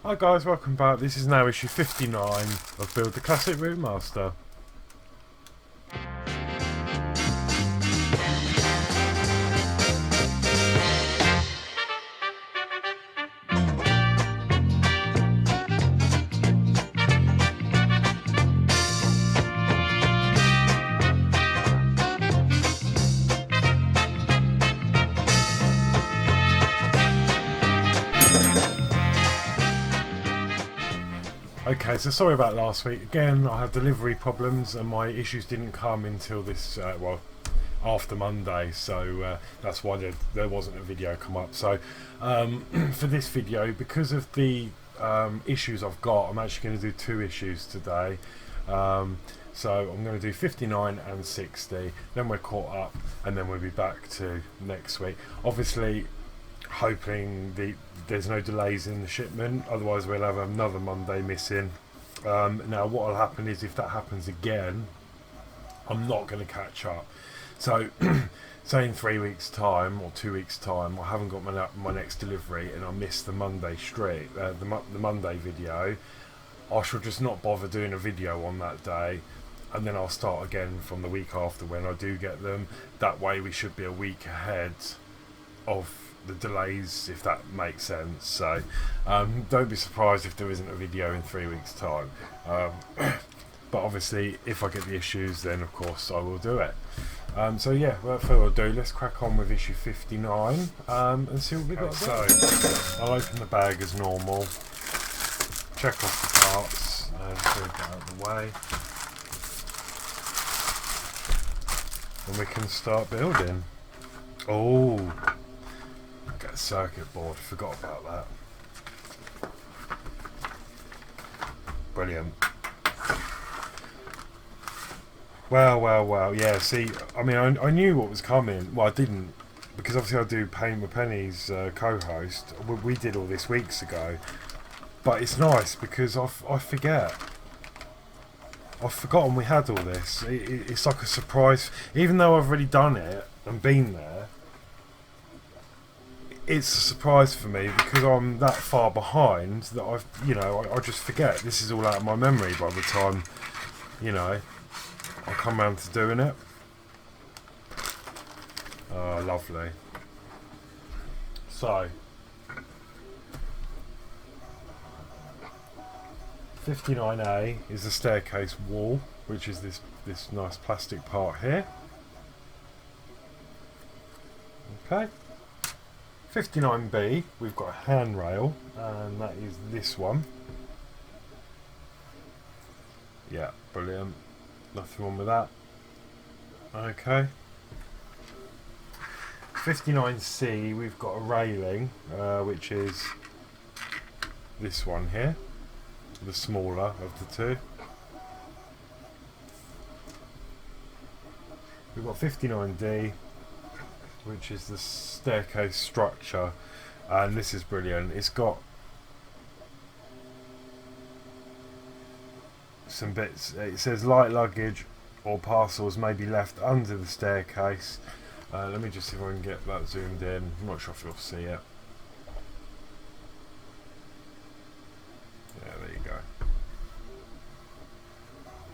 Hi guys, welcome back. This is now issue 59 of Build the Classic Routemaster. Okay, so sorry about last week. Again, I had delivery problems and my issues didn't come until this, after Monday, so that's why there wasn't a video come up. So for this video, because of the issues I've got, I'm actually going to do two issues today. So I'm going to do 59 and 60, then we're caught up, and then we'll be back to next week. Obviously, hoping there's no delays in the shipment, otherwise we'll have another Monday missing. Now what will happen is, if that happens again, I'm not going to catch up. So say in 3 weeks time or 2 weeks time I haven't got my next delivery and I miss the Monday the Monday video, I shall just not bother doing a video on that day, and then I'll start again from the week after when I do get them. That way we should be a week ahead of the delays, if that makes sense. So don't be surprised if there isn't a video in 3 weeks time, but obviously if I get the issues, then of course I will do it. So yeah, without further ado, let's crack on with issue 59 and see what we got. So I'll open the bag as normal, check off the parts and get that out of the way, and we can start building. Oh, get a circuit board, forgot about that. Brilliant. Well, yeah, see, I mean, I knew what was coming. Well, I didn't, because obviously I do Paint with Penny's co-host. We did all this weeks ago. But it's nice because I forget. I've forgotten we had all this. It's like a surprise. Even though I've already done it and been there, it's a surprise for me because I'm that far behind that I just forget. This is all out of my memory by the time, I come round to doing it. Oh, lovely. So 59A is the staircase wall, which is this nice plastic part here. Okay. 59B, we've got a handrail, and that is this one. Yeah, brilliant. Nothing wrong with that. Okay. 59C, we've got a railing, which is this one here, the smaller of the two. We've got 59D, which is the staircase structure, and this is brilliant. It's got some bits. It says light luggage or parcels may be left under the staircase. Let me just see if I can get that zoomed in. I'm not sure if you'll see it. Yeah, there you go.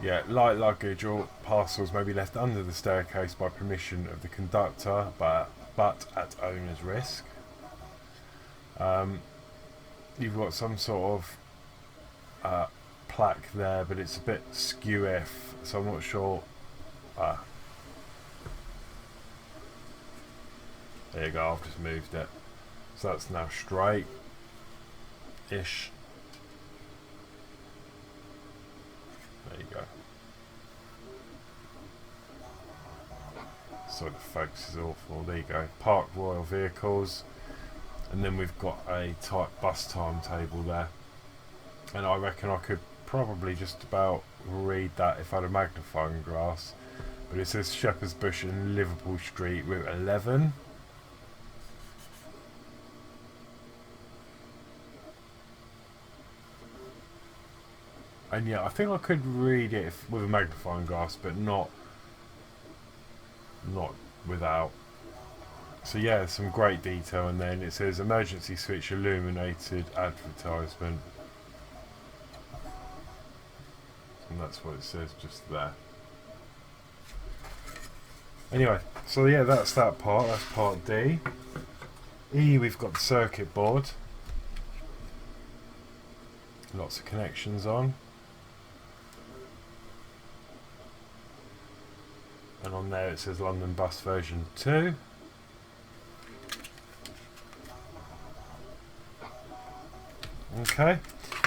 Yeah, light luggage or parcels may be left under the staircase by permission of the conductor, but at owner's risk. You've got some sort of plaque there, but it's a bit skew-if, so I'm not sure. There you go, I've just moved it. So that's now straight-ish. There you go. So the focus is awful. There you go. Park Royal Vehicles. And then we've got a bus timetable there. And I reckon I could probably just about read that if I had a magnifying glass. But it says Shepherd's Bush and Liverpool Street, Route 11. And yeah, I think I could read it with a magnifying glass, but not without. So yeah, some great detail, and then it says emergency switch illuminated advertisement, and that's what it says just there. Anyway, so yeah, that's that part. That's part D. E, we've got the circuit board. Lots of connections on. And on there it says London Bus version 2. Okay.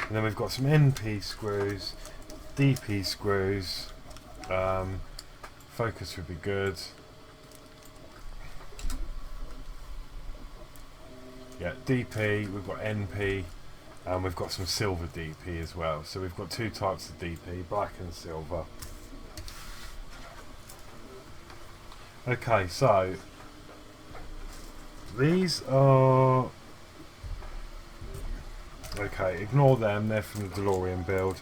And then we've got some NP screws, DP screws. Focus would be good. Yeah, DP, we've got NP, and we've got some silver DP as well. So we've got two types of DP, black and silver. Okay, so these are... Okay, ignore them, they're from the Delorean build.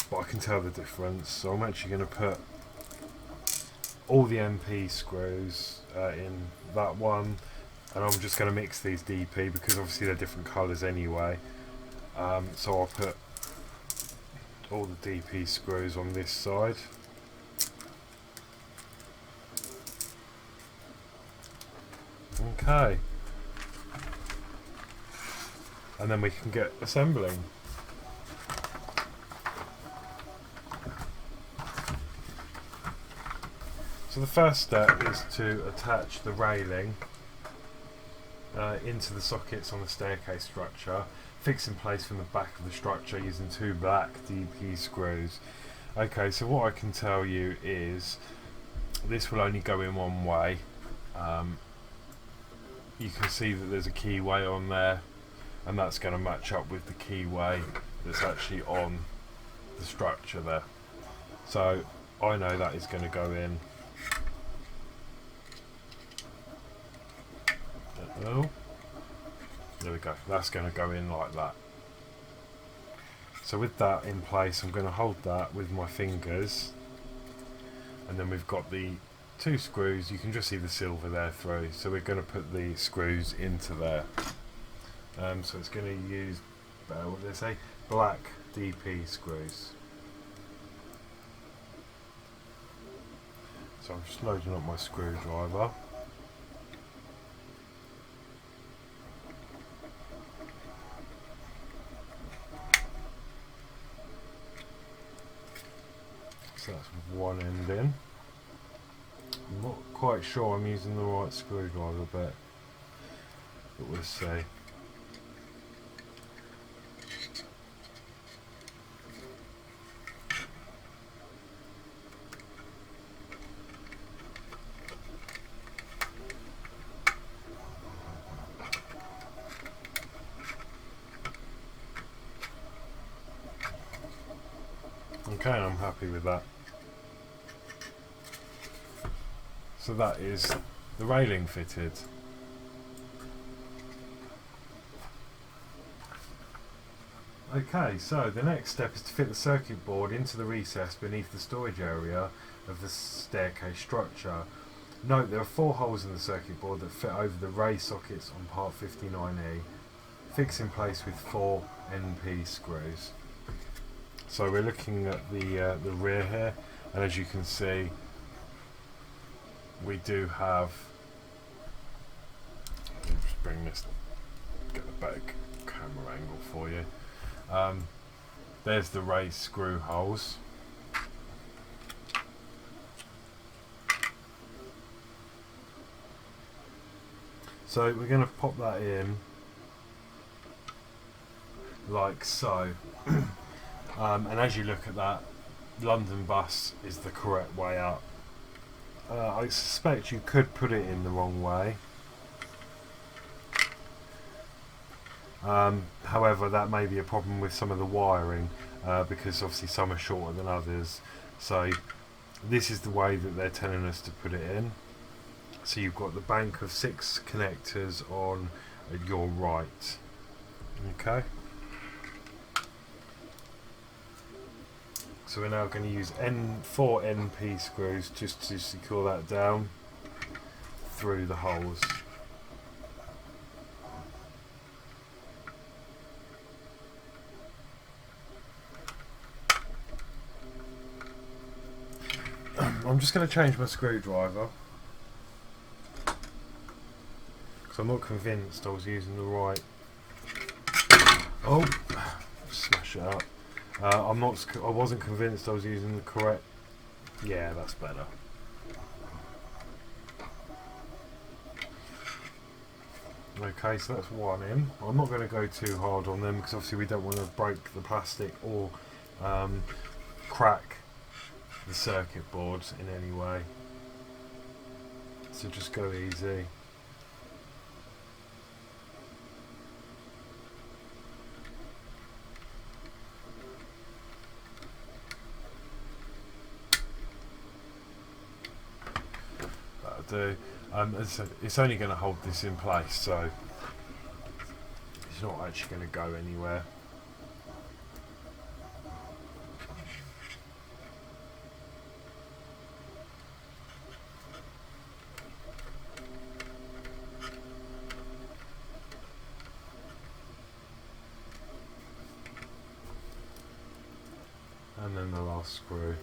But I can tell the difference, so I'm actually going to put all the MP screws in that one, and I'm just going to mix these DP because obviously they're different colours anyway. So I'll put all the DP screws on this side. Okay, and then we can get assembling. So the first step is to attach the railing into the sockets on the staircase structure, fix in place from the back of the structure using two black DP screws. Okay, so what I can tell you is this will only go in one way. You can see that there's a keyway on there, and that's going to match up with the keyway that's actually on the structure there. So I know that is going to go in. Oh, there we go, that's going to go in like that. So with that in place, I'm going to hold that with my fingers, and then we've got the two screws. You can just see the silver there through, so we're going to put the screws into there. So it's going to use, what did they say, black DP screws. So I'm just loading up my screwdriver. So that's one end in. I'm not quite sure I'm using the right screwdriver, but we'll see. Okay, I'm happy with that. So that is the railing fitted. Okay, so the next step is to fit the circuit board into the recess beneath the storage area of the staircase structure. Note there are 4 holes in the circuit board that fit over the raised sockets on part 59E. Fix in place with 4 NP screws. So we're looking at the rear here, and as you can see, we do have. Let me just bring this, get a better camera angle for you. There's the raised screw holes. So we're going to pop that in like so. And as you look at that, London Bus is the correct way up. I suspect you could put it in the wrong way. However, that may be a problem with some of the wiring, because obviously some are shorter than others. So this is the way that they're telling us to put it in. So you've got the bank of 6 connectors on your right. Okay. So we're now going to use 4 NP screws just to secure that down. through the holes. I'm just going to change my screwdriver because I'm not convinced I was using the right. Oh, smash it up. I wasn't convinced I was using the correct. Yeah, that's better. Okay, so that's one in. I'm not going to go too hard on them because obviously we don't want to break the plastic or crack the circuit boards in any way. So just go easy. That'll do. It's only going to hold this in place, so it's not actually going to go anywhere. And then the last screw.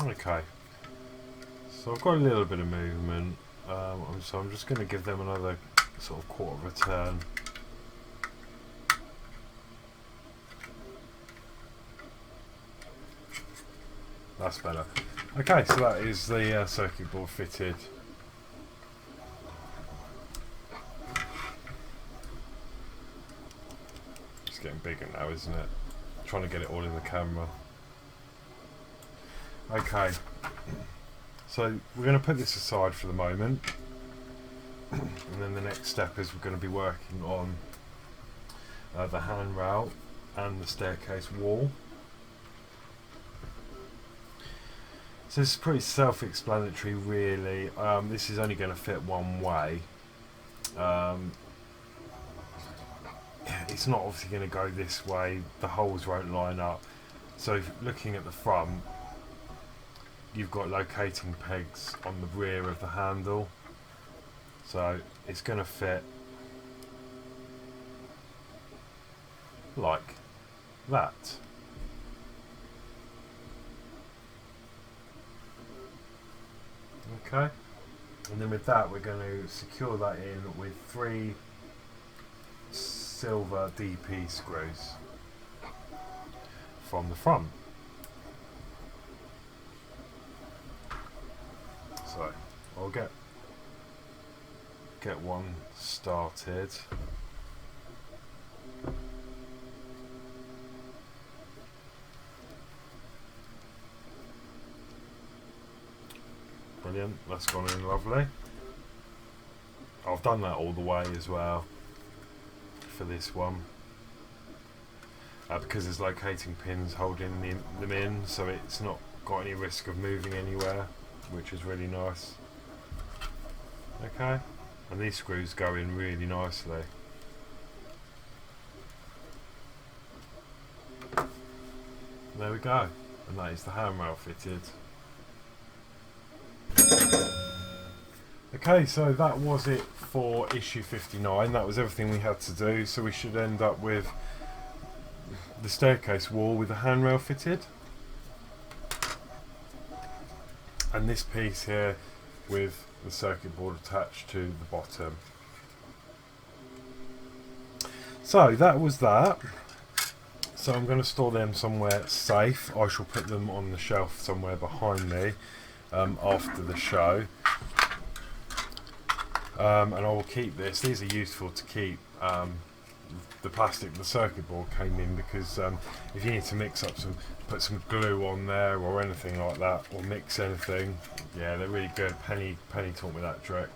Okay, so I've got a little bit of movement, so I'm just going to give them another sort of quarter of a turn. That's better. Okay, so that is the circuit board fitted. It's getting bigger now, isn't it? Trying to get it all in the camera. Okay, so we're going to put this aside for the moment, and then the next step is we're going to be working on the handrail and the staircase wall. So this is pretty self-explanatory really. This is only going to fit one way. It's not obviously going to go this way, the holes won't line up. So looking at the front, you've got locating pegs on the rear of the handle, so it's going to fit like that. Okay, and then with that we're going to secure that in with 3 silver DP screws from the front. So I'll get one started. Brilliant, that's gone in lovely. I've done that all the way as well for this one, because there's locating pins holding them in, so it's not got any risk of moving anywhere, which is really nice. Okay, and these screws go in really nicely. There we go, and that is the handrail fitted. Okay, so that was it for issue 59. That was everything we had to do, so we should end up with the staircase wall with the handrail fitted, and this piece here with the circuit board attached to the bottom. So that was that. So I'm going to store them somewhere safe. I shall put them on the shelf somewhere behind me after the show. And I will keep this. These are useful to keep. The plastic the circuit board came in because if you need to mix up put some glue on there or anything like that, or mix anything, yeah, they're really good. Penny taught me that trick.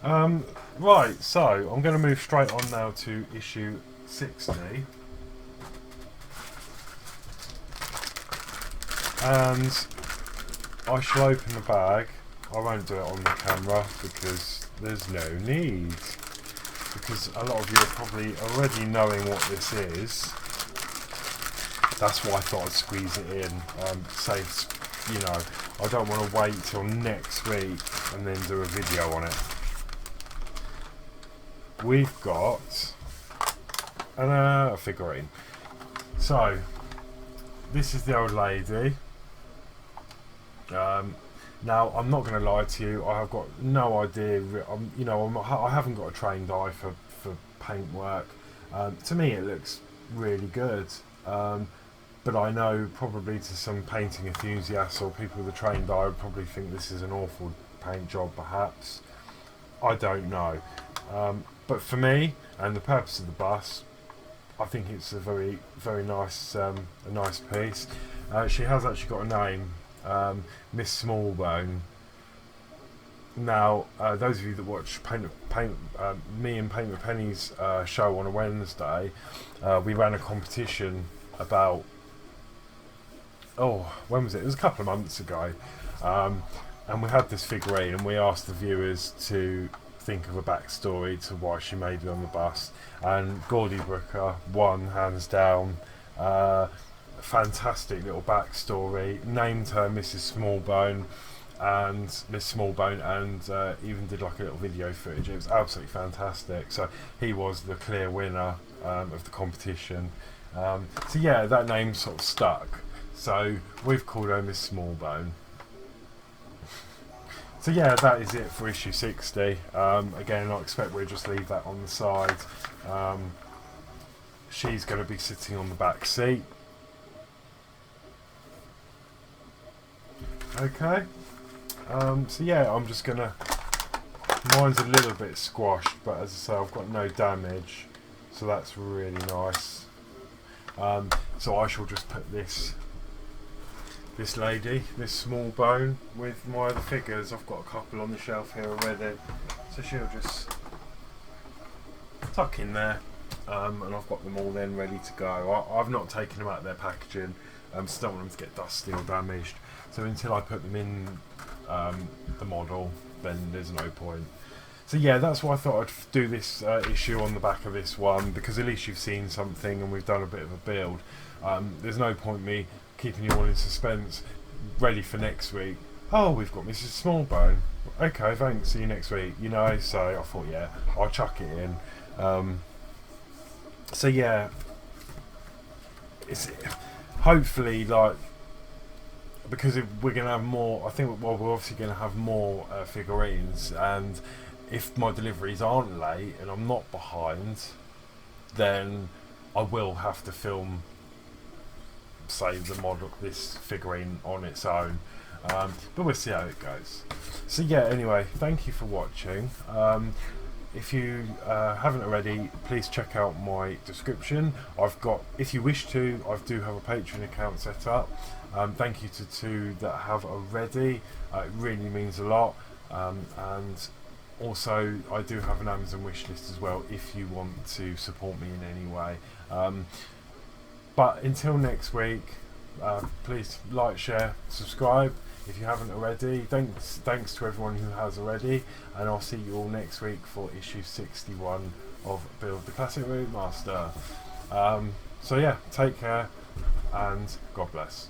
Right, so I'm going to move straight on now to issue 60. and I shall open the bag. I won't do it on the camera because there's no need, because a lot of you are probably already knowing what this is. That's why I thought I'd squeeze it in. Saves, you know, I don't want to wait till next week and then do a video on it. We've got a figurine. So this is the old lady. Now I'm not going to lie to you. I have got no idea. I haven't got a trained eye for paintwork. To me, it looks really good. But I know probably to some painting enthusiasts or people with a trained eye would probably think this is an awful paint job, perhaps. I don't know. But for me and the purpose of the bus, I think it's a very, very nice, a nice piece. She has actually got a name, Miss Smallbone. Now, those of you that watch me and Paint with Penny's show on a Wednesday, we ran a competition about, when was it? It was a couple of months ago, and we had this figurine, and we asked the viewers to think of a backstory to why she made it on the bus, and Gordy Brooker won hands down. Fantastic little backstory, named her Mrs. Smallbone and Miss Smallbone, and even did like a little video footage. It was absolutely fantastic. So he was the clear winner of the competition. So yeah, that name sort of stuck, so we've called her Miss Smallbone. So yeah, that is it for issue 60. Again, I expect we'll just leave that on the side. She's going to be sitting on the back seat. Okay. So yeah, I'm just going to... Mine's a little bit squashed, but as I say, I've got no damage. So that's really nice. So I shall just put this lady, this Smallbone, with my other figures. I've got a couple on the shelf here already, so she'll just tuck in there, and I've got them all then ready to go. I've not taken them out of their packaging, so don't want them to get dusty or damaged. So until I put them in the model, then there's no point. So yeah, that's why I thought I'd do this issue on the back of this one, because at least you've seen something and we've done a bit of a build. There's no point me keeping you all in suspense, ready for next week. Oh, we've got Mrs. Smallbone. Okay, thanks, see you next week. You know, so I thought, yeah, I'll chuck it in. So yeah, it's hopefully, like, because we're going to have more, I think, well, we're obviously going to have more figurines, and if my deliveries aren't late and I'm not behind, then I will have to film, say, the model, this figurine on its own, but we'll see how it goes. So yeah, anyway, thank you for watching. If you haven't already, please check out my description. I've got, if you wish to, I do have a Patreon account set up. Thank you to two that have already. It really means a lot. And also, I do have an Amazon wish list as well if you want to support me in any way. But until next week, please like, share, subscribe if you haven't already. Thanks to everyone who has already, and I'll see you all next week for issue 61 of Build the Classic Routemaster. So yeah, take care and God bless.